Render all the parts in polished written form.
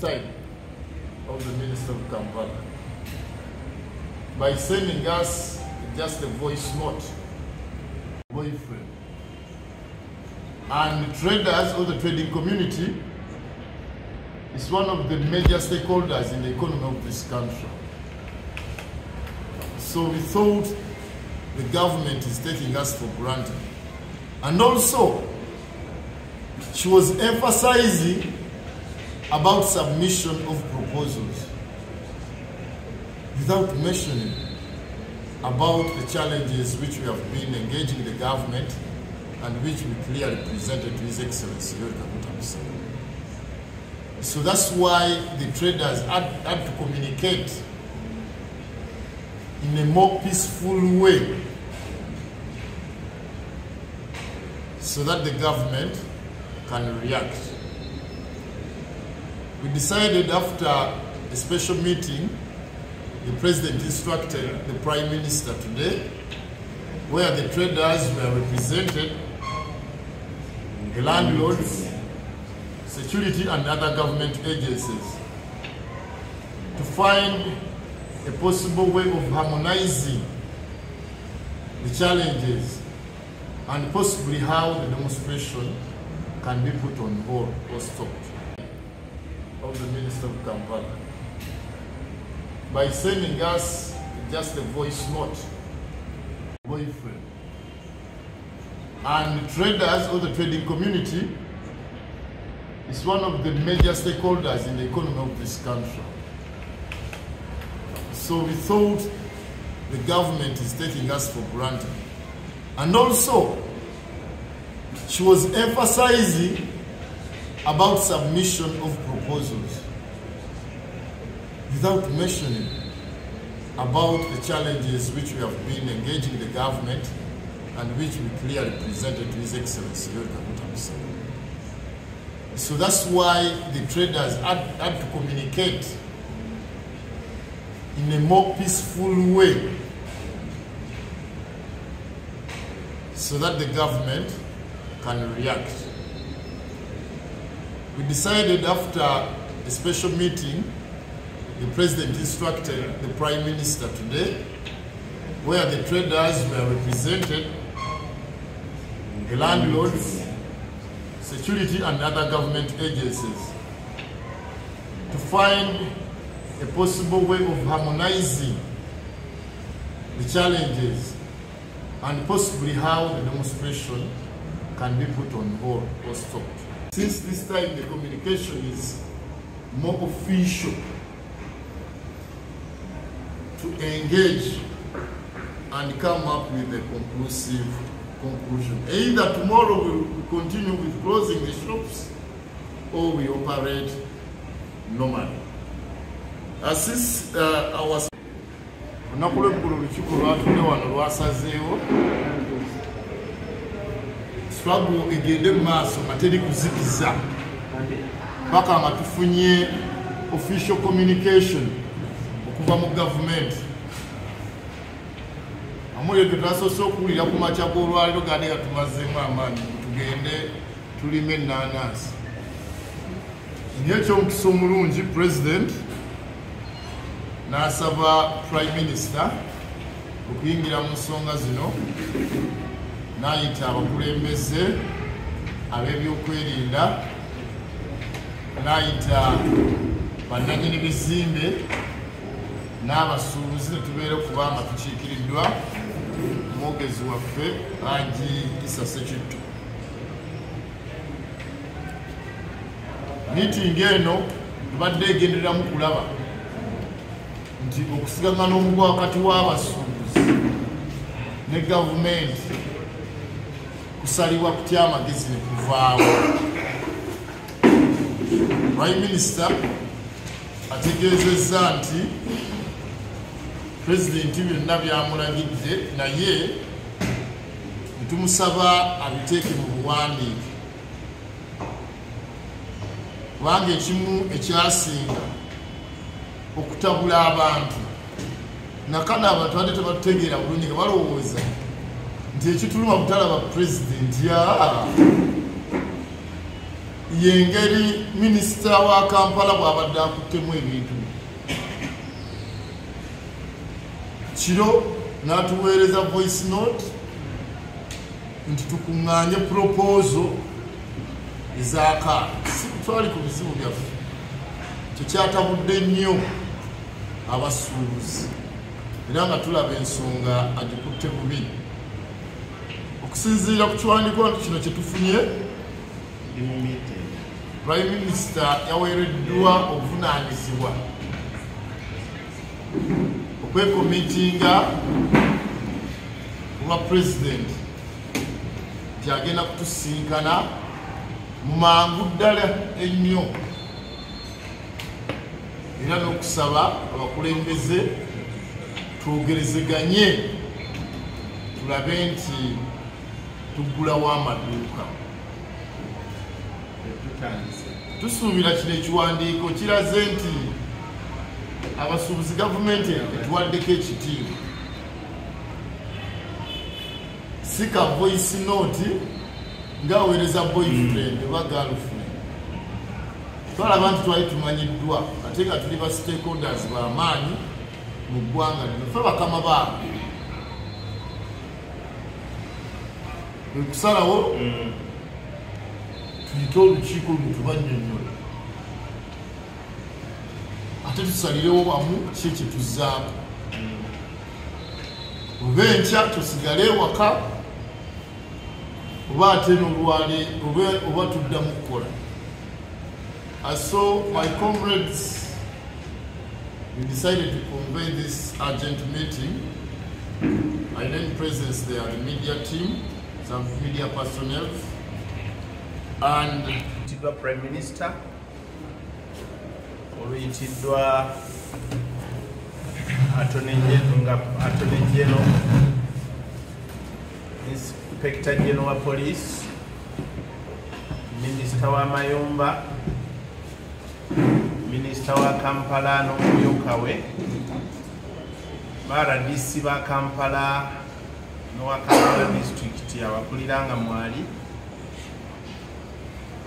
time of the Minister of Kampala by sending us just a voice note. Boyfriend. And traders or the trading community is one of the major stakeholders in the economy of this country. So we thought the government is taking us for granted. And also, she was emphasizing about submission of proposals without mentioning about the challenges which we have been engaging the government and which we clearly presented to His Excellency Yoweri Kaguta Museveni. So that's why the traders had to communicate in a more peaceful way so that the government can react. We decided after a special meeting, the President instructed the Prime Minister today, where the traders were represented, the landlords, security and other government agencies, to find a possible way of harmonizing the challenges and possibly how the demonstration can be put on hold or stopped. Of the Minister of Kampala by sending us just a voice note. Boyfriend. And traders or the trading community is one of the major stakeholders in the economy of this country. So we thought the government is taking us for granted. And also, she was emphasizing about submission of proposals without mentioning about the challenges which we have been engaging the government and which we clearly presented to His Excellency Yoweri Kaguta Museveni. So that's why the traders had to communicate in a more peaceful way so that the government can react. We decided after a special meeting, the President instructed the Prime Minister today, where the traders were represented, the landlords, security and other government agencies, to find a possible way of harmonizing the challenges and possibly how the demonstration can be put on hold or stopped. Since this time the communication is more official, to engage and come up with a conclusive conclusion. Either tomorrow we'll continue with closing the shops or we operate normally. As this our struggle egende maaso materi kuzikiza paka amatufunye official communication okuva mu government amule tutasoso okulira ku macha g'olwaliro gade gatumazeemu amaanyi tugende tulime ennaanansi. Eky'omukisa omulungi President n'asaba Prime Minister okuyingira mu nsonga zino, n'ayita abakulembeze ab'ebyokwerinda, n'ayita bannannyini bizimbe n'abasuubuzi ne tubeera okuba nga tukiikiriddwa omwogezi waffe Haji Issa Ssekitto. Meeting eno tubadde egendereramu kulaba nti okusigama n'omuguwa wakati w'abasuubuzi ne gavumenti kusalibwa kutya amagezi ne kuvaawo. Prime Minister ategeezezza nti President byonna byamulagidde, naye tumusaba abiteeke mu buwandiike, kubanga ekimu ekyasinga okutabula abantu nakana abantu badde tebatutegeera bulungi nga balowooza nti ekituluma butalaba President yengeri minisita wa Kampala bw'abadde akuttemu ebintu kiro n'atuweereza voice note nti tukuŋŋaanye proposal ez'akaala. Twali ku bizibu byaffe, tekyatabudde nnyo abasuubuzi era nga tulaba ensonga agikutte bubi. Okusinziira ku kiwandiiko kino kye tufunye, Prime Minister yaweereddwa obuvunaanyizibwa okwekomitinga kuba President nti agenda kutusinkana mu mangu ddala ennyo era n'okusaba abakulembeze twogerezeganye tulabe nti tuggulawo amaduuka. Tusuubira kino ekiwandiiko kiraze nti abasuubuzi gavumenti etuwaddeko ekitiibwa, si ka voice note ng'aweereza boyfriend oba girlfriend. Twalaba nti twali tumanyiddwa ate nga tuli ba stakeholders b'amaanyi mu ggwanga lino, ffe bakama baabwe. Kwe kusalawo tuyite olukiiko luno tubannyonnyola ate tusalirewo wamu ki kye tuzzaako, oba enkya tusigale ewaka oba ate n'olwale oba tuddamu kukola. So my comrades, we decided to convene this urgent meeting. I then presence there the media team, some media personnel, and the Prime Minister, oluyitiddwa Attorney General, Inspector General wa Police, Minister wa Mayumba, Minister wa Kampala n'omumyuka we, RDC ba Kampala n'owa Kampala District abakuliranga mwali,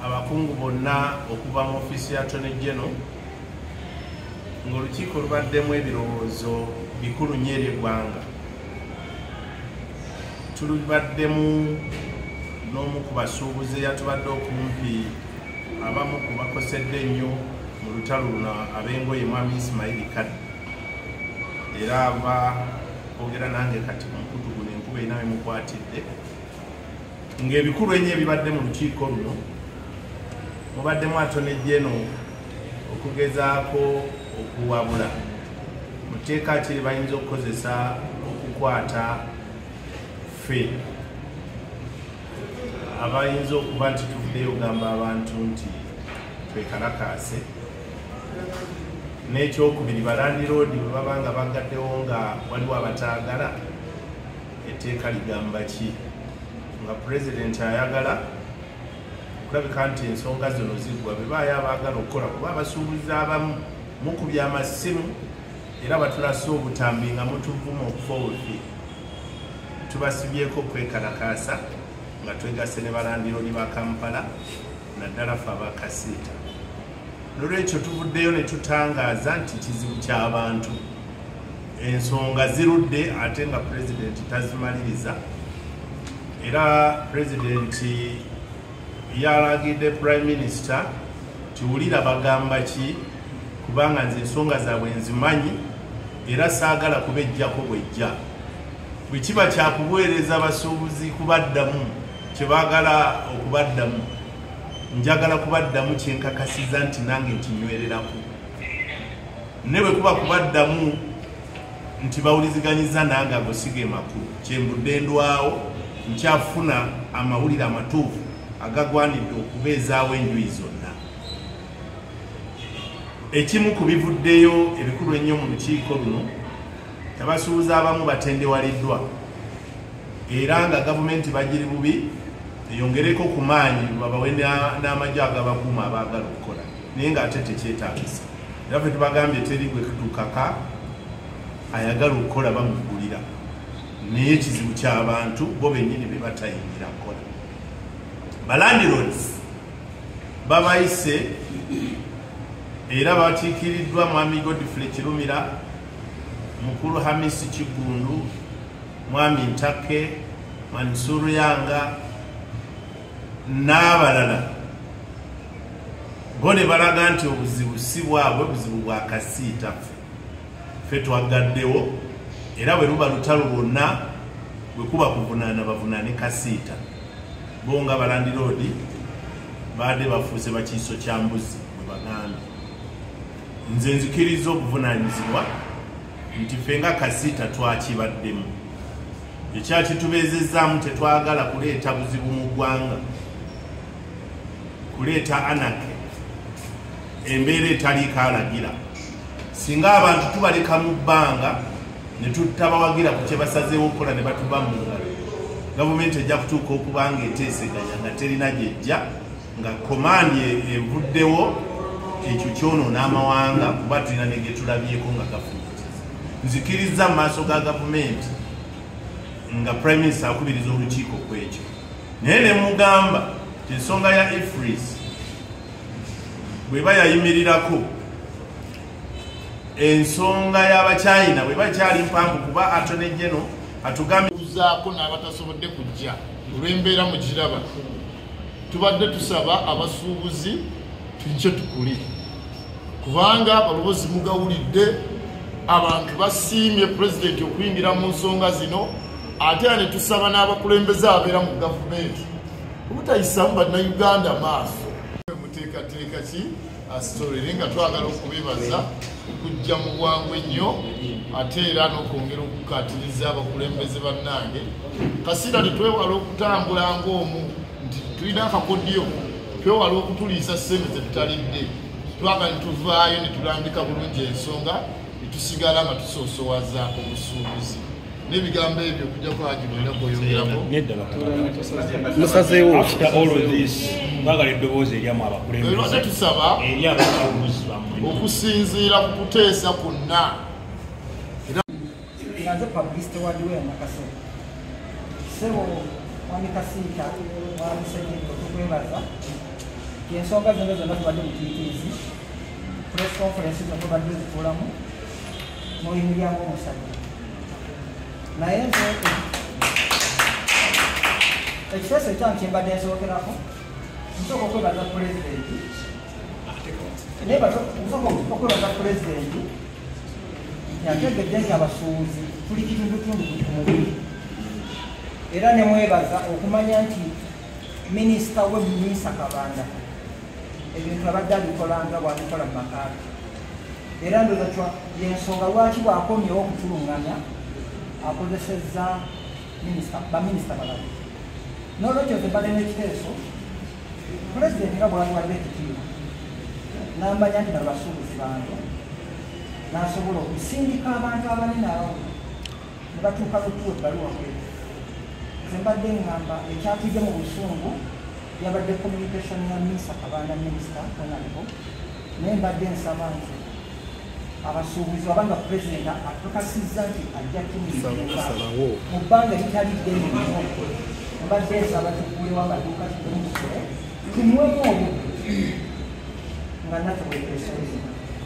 abakungu bonna okuva mu ofisi ya Attorney General, ng'olukiiko lubaddemu ebirowoozo bikulu nnyo eri eggwanga. Tulubaddemu n'omu ku basuubuzi eyatubadde okumpi abamu ku bakosedde ennyo mu lutalo luno ab'engoye Mwami Ismail Kaddu, era ava kwogera nange kati mu mukutu guno enkuba erina we mukwatidde, ng'ebikulu ennyo ebibadde mu lukiiko luno mubaddemu Attorney General okugezaako okuwabula mu tteeka ki lye bayinza okukozesa okukwata ffe abayinza okuba nti tuvuddeyo ogamba abantu nti twekalakaase. N'ekyokubiri, balandi roodi bwe baba nga bagaddewo nga waliwo abataagala, etteeka ligamba ki? Nga President ayagala kulabika nti ensonga zino ziggwa, be baayo abaagala okukola, kuba abasuubuzi abamu mukubye amasimu era batulasa obutambi nga mutuvuma okufa oluffe. Tubasibyeko kwekalakaasa nga twegase ne balandi roodi ba Kampala naddala ffe abakasiita. Nolwekyo tuvuddeyo ne tutangaaza nti kizibu ky'abantu, ensonga zirudde ate nga Pulezidenti tazimaliriza, era Pulezidenti yalagidde Prime Minister tiwulira bagamba ki, kubanga nze ensonga zaabwe nzimanyi era saagala kubejjako bwejja. Bwe kiba kyakubuweereza abasuubuzi kubaddamu kye baagala okubaddamu, njagala kubaddamu kyenkakasiza nti nange nkinywererako. Ne bwe kuba kubaddamu nti bawuliziganyiza nange ago sige makulu, kyembudde ndwawo nkyafuna amawulire amatuufu agagwanidde okubeezaawo enjuyi zonna. Ekimu ku bivuddeyo ebikulu ennyo mu lukiiko luno, abasuubuzi abamu batendewaliddwa era nga gavumenti bagiri bubi eyongereko ku maanyi babawe n'amagye agabakuuma abaagala okukola, naye ng'ate tekyetaagisa. Era ffe tubagambye teri gwe tukaka ayagala okukola bamugulira, naye ekizibu ky'abantu bo bennyini be batayingira kukola. Balandi roads babayise era bakiikiriddwa mwami Godfrey Kirumira, mukulu Hamisi Kigundu, mwami Ntake, Mansuru Yanga n'abalala. Bo ne balaga nti obuzibu si bwabwe, buzibu bwa Kasiita ffe twagaddewo, era bwe luba lutalo lwonna bwe kuba kuvunaana bavunaane Kasiita. Bo nga balandiroodi baadde bafuuse bakiiso kya mbuzi bwe bagambye. Nze nzikiriza obuvunaanyizibwa nti ffe nga Kasiita twakibaddemu. Ekyakitubeezezzaamu tetwagala kuleeta buzibu mu ggwanga, kuleeta anarchy, embeera etaliiko alagira. Singa abantu tubaleka mu bbanga ne tutabawagira ku kye basazeewo okukola ne batuba mu ngalo, gavumenti ejja kutuuka okuba nga eteeseganya nga terina gyejja, nga komandi evuddewo, ekyo kyonoona amawanga kuba tulina ne ge tulabyeko nga gafumitiriza. Nzikiriza mu maaso ga gavumenti nga Prime Minister akubiriza olukiiko ku ekyo, naye ne mugamba ensonga ya IFRIS bweba yayimirirako, ensonga y'Abachina bweba kyali mpanvu kuba Attorney General atugambye uzaako n'abatasobodde kujja olw'embeera mu kiraba. Tubadde tusaba abasuubuzi tujje tukule, kubanga abaloboozi mugawulidde abantu basiimye Pulezidenti okuyingira mu nsonga zino, ate ne tusaba n'abakulembeze abeera mu gavumenti obutayisamu bannayuganda maaso. Muteekateeka ki asitolere nga twagala okubebaza okujja mu bwangu ennyo, ate era n'okwongera okukatiriza abakulembeze bannange. Kasiita tetwewala okutambula ng'omu nti tulina akakodyo, twewala okutuliisa ssente ze tutalidde. Twagala ne tuvaayo ne tulambika bulungi ensonga ne tusigala nga tusoosowaza obusuubuzi. N'ebigambo ebyo kujja kwagirira kweyongerako. Musazeewo all of this bagala eddoboozi eryamu abakulembeze. Era tusaba okusinziira ku kuteesa kwonna. Nazo publicity waliwo ya Nakaso. Sebo mwami Kasiita wamusajja okwebaza. Ensonga zonna tubadde mu TTC. Press conference tubadde zikolamu. Muyimiriamu omusajja. Naye nze ekiteeso ekyange kye mbadde nsookerako nsooka okwebaza pulezidenti, naye nsooka okwebaza pulezidenti yategedde nti abasuubuzi tuli kitundutundu ku mubiri, era ne mwebaza okumanya nti minisita w'ebiminisita Kabanda ebintu abadde abikolanga bwabikola mu makaati, era ndowooza yensonga lwaki bwakomyewo okutuluŋŋanya akozesezza baminisita balala. N'olwekyo nze mbadde n'ekiteeso pulezidenti nga bwaliwadde ekitiibwa n'amanya nti bano basuubuzi bange, n'asobola okusindika abantu abanene abo ne batuuka lutuwa ebbaluwa kwetu. Nze mbadde ngamba ekyatujja mu busungu yabadde communication ya minisita Kabanda, minisita Tonalibo, naye mbadde nsaba nti abasuubuzi abanga pulezidenti akakasizza nti ajja kumiiza mu bbanga litali ddene nnyo, mbadde nsaba tugulewo amaduuka tumusule tumuwemu obudde nga natwe bwetulesobozebwa.